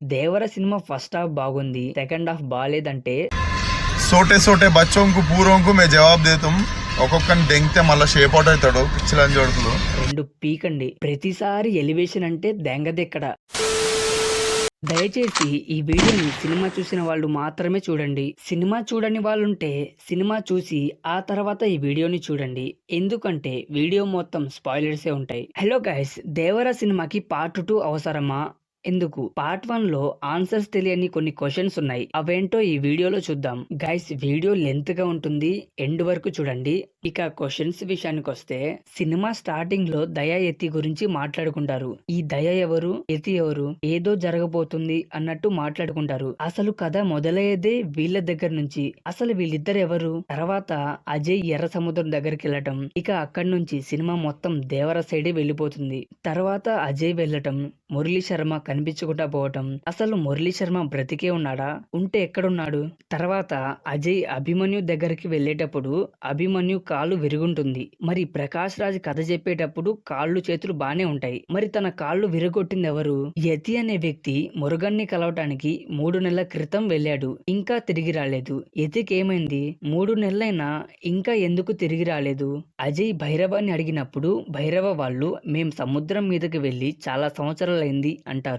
దేవర cinema first half బాగుంది, second half బాలేదంటే సోటే సోటే బచ్చోంకు పూరోంకు మే జవాబు దేతం. ఒక్కొక్కని దెంగితే మళ్ళీ షేప్ అవుట్ అవుతాడు పిచ్చిలని జోడుకులు. రెండు పీకండి. ప్రతిసారి ఎలివేషన్ అంటే దెంగదెక్కడ. దయచేసి ఈ వీడియోని సినిమా చూసిన వాళ్ళు మాత్రమే చూడండి. సినిమా చూడని వాళ్ళుంటే సినిమా చూసి ఆ తర్వాత ఈ వీడియోని చూడండి. ఎందుకంటే వీడియో మొత్తం స్పాయిలర్సే ఉంటాయి. హలో గైస్, దేవర సినిమాకి పార్ట్ 2 అవసరమా? ఎందుకు? పార్ట్ 1 లో ఆన్సర్స్ తెలియని కొన్ని క్వశ్చన్స్ ఉన్నాయి. అవేంటో ఈ వీడియోలో చూద్దాం. గైస్, వీడియో లెంత్ గా ఉంటుంది, ఎండ్ వరకు చూడండి. ఇక క్వశ్చన్స్ విషయానికి వస్తే, సినిమా స్టార్టింగ్ లో దయా యతి గురించి మాట్లాడుకుంటారు. ఈ దయ ఎవరు, యతి ఎవరు, ఏదో జరగబోతుంది అన్నట్టు మాట్లాడుకుంటారు. అసలు కథ మొదలయ్యేదే వీళ్ళ దగ్గర నుంచి. అసలు వీళ్ళిద్దరు ఎవరు? తర్వాత అజయ్ ఎర్ర సముద్రం దగ్గరికి వెళ్ళటం, ఇక అక్కడి నుంచి సినిమా మొత్తం దేవర సైడే వెళ్ళిపోతుంది. తర్వాత అజయ్ వెళ్ళటం, మురళీ శర్మ కనిపించకుండా పోవటం, అసలు మురళీ శర్మ బ్రతికే ఉన్నాడా, ఉంటే ఎక్కడున్నాడు? తర్వాత అజయ్ అభిమన్యు దగ్గరికి వెళ్ళేటప్పుడు అభిమన్యు కాళ్ళు విరుగుంటుంది. మరి ప్రకాష్ రాజ్ కథ చెప్పేటప్పుడు కాళ్ళు చేతులు బానే ఉంటాయి. మరి తన కాళ్ళు విరగొట్టింది ఎవరు? యతి అనే వ్యక్తి మురుగన్ని కలవటానికి 3 నెలల క్రితం వెళ్ళాడు, ఇంకా తిరిగి రాలేదు. యతికి ఏమైంది? 3 నెలలైనా ఇంకా ఎందుకు తిరిగి రాలేదు? అజయ్ భైరవాన్ని అడిగినప్పుడు భైరవ వాళ్ళు మేం సముద్రం మీదకి వెళ్ళి చాలా సంవత్సరాలైంది అంటారు.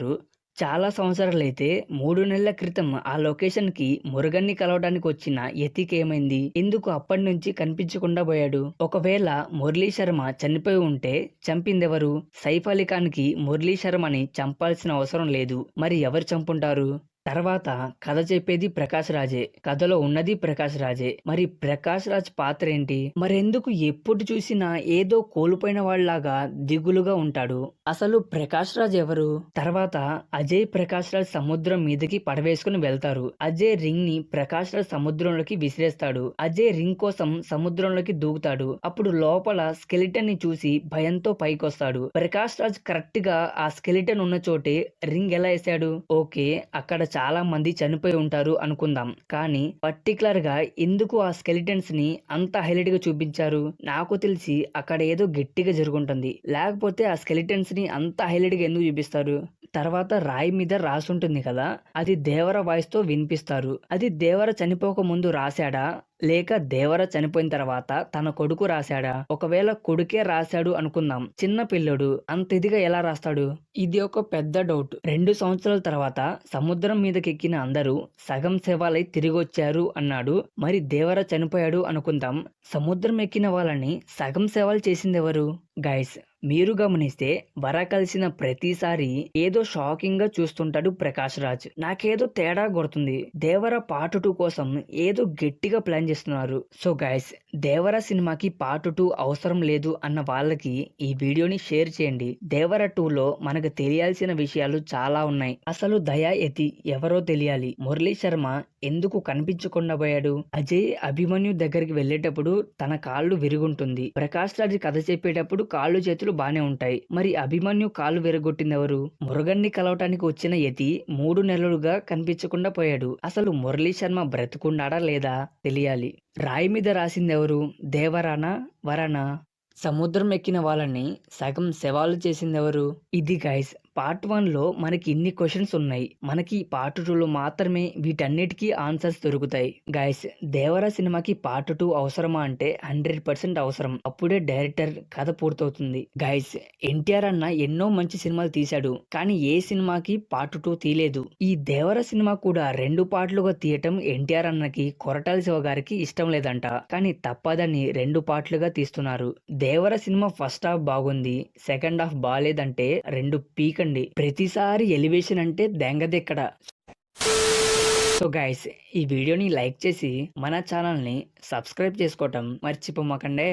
చాలా సంవత్సరాలైతే 3 నెలల క్రితం ఆ లొకేషన్ కి మురుగన్ని కలవడానికి వచ్చిన యతికి ఏమైంది? ఎందుకు అప్పటి నుంచి కనిపించకుండా పోయాడు? ఒకవేళ మురళీ శర్మ చనిపోయి ఉంటే చంపిందెవరు? సైఫ్ అలీ ఖాన్ కి మురళీ శర్మని చంపాల్సిన అవసరం లేదు. మరి ఎవరు చంపుంటారు? తర్వాత కథ చెప్పేది ప్రకాష్ రాజే, కథలో ఉన్నది ప్రకాష్ రాజే. మరి ప్రకాష్ రాజ్ పాత్ర ఏంటి? మరెందుకు ఎప్పుడు చూసినా ఏదో కోల్పోయిన వాళ్ళలాగా దిగులుగా ఉంటాడు? అసలు ప్రకాష్ రాజ్ ఎవరు? తర్వాత అజయ్ ప్రకాష్ రాజ్ సముద్రం మీదకి పడవేసుకుని వెళ్తారు. అజయ్ రింగ్ ని ప్రకాష్ రాజ్ సముద్రంలోకి విసిరేస్తాడు. అజయ్ రింగ్ కోసం సముద్రంలోకి దూకుతాడు. అప్పుడు లోపల స్కెలిటన్ ని చూసి భయంతో పైకొస్తాడు. ప్రకాష్ రాజ్ కరెక్ట్ గా ఆ స్కెలిటన్ ఉన్న చోటే రింగ్ ఎలా వేసాడు? ఓకే, అక్కడ చాలా మంది చనిపోయి ఉంటారు అనుకుందాం, కానీ పర్టికులర్ గా ఎందుకు ఆ స్కెలిటన్స్ ని అంత హైలైట్ గా చూపించారు? నాకు తెలిసి అక్కడ ఏదో గట్టిగా జరుగుంటుంది, లేకపోతే ఆ స్కెలిటన్స్ ని అంత హైలైట్ గా ఎందుకు చూపిస్తారు? తర్వాత రాయి మీద రాసుంటుంది కదా, అది దేవర వాయిస్ తో వినిపిస్తారు. అది దేవర చనిపోక ముందు రాశాడా, లేక దేవర చనిపోయిన తర్వాత తన కొడుకు రాశాడా? ఒకవేళ కొడుకే రాశాడు అనుకుందాం, చిన్న పిల్లడు అంత ఇదిగా ఎలా రాస్తాడు? ఇది ఒక పెద్ద డౌట్. 2 సంవత్సరాల తర్వాత సముద్రం మీదకెక్కిన అందరూ సగం శవాలై తిరిగొచ్చారు అన్నాడు. మరి దేవర చనిపోయాడు అనుకుందాం, సముద్రం ఎక్కిన వాళ్ళని సగం శవాలు చేసిందెవరు? గైస్, మీరు గమనిస్తే వర కలిసిన ప్రతిసారి ఏదో షాకింగ్ గా చూస్తుంటాడు ప్రకాష్ రాజ్. నాకేదో తేడా కొడుతుంది. దేవర పార్ట్ 2 కోసం ఏదో గట్టిగా ప్లాన్ చేస్తున్నారు. సో గైస్, దేవర సినిమాకి పార్ట్ 2 అవసరం లేదు అన్న వాళ్ళకి ఈ వీడియోని షేర్ చేయండి. దేవర 2 లో మనకు తెలియాల్సిన విషయాలు చాలా ఉన్నాయి. అసలు దయా యతి ఎవరో తెలియాలి. మురళీ శర్మ ఎందుకు కనిపించకుండా పోయాడు? అజయ్ అభిమన్యు దగ్గరికి వెళ్ళేటప్పుడు తన కాళ్ళు విరుగుంటుంది. ప్రకాష్ రాజ్ కథ చెప్పేటప్పుడు కాళ్ళు చేతులు బానే ఉంటాయి. మరి అభిమన్యు కాళ్ళు విరగొట్టింది ఎవరు? మురుగన్ని కలవటానికి వచ్చిన యతి 3 నెలలుగా కనిపించకుండా పోయాడు. అసలు మురళీ శర్మ బ్రతుకున్నాడా లేదా తెలియాలి. రాయి మీద రాసింది ఎవరు? దేవరానా, వరానా? సముద్రం ఎక్కిన వాళ్ళని సగం శవాలు చేసిందెవరు? ఇది గైస్, పార్ట్ 1 లో మనకి ఇన్ని క్వశ్చన్స్ ఉన్నాయి. మనకి పార్ట్ 2 లో మాత్రమే వీటన్నిటికీ ఆన్సర్స్ దొరుకుతాయి. గైస్, దేవర సినిమాకి పార్ట్ 2 అవసరమా అంటే 100% అవసరం. అప్పుడే డైరెక్టర్ కథ పూర్తవుతుంది. గైస్, ఎన్టీఆర్ అన్న ఎన్నో మంచి సినిమాలు తీశాడు, కానీ ఏ సినిమాకి పార్ట్ 2 తీయలేదు. ఈ దేవర సినిమా కూడా 2 పార్ట్లుగా తీయటం ఎన్టీఆర్ అన్నకి కొరటాల శివ గారికి ఇష్టం లేదంట, కానీ తప్పదని 2 పార్ట్లుగా తీస్తున్నారు. దేవర సినిమా ఫస్ట్ హాఫ్ బాగుంది, సెకండ్ హాఫ్ బాలేదంటే రెండు పీకండి. ప్రతిసారి ఎలివేషన్ అంటే దెంగదెక్కడ. సో గైస్, ఈ వీడియోని లైక్ చేసి మన ఛానల్ ని సబ్స్క్రైబ్ చేసుకోవటం మర్చిపోమాకండే.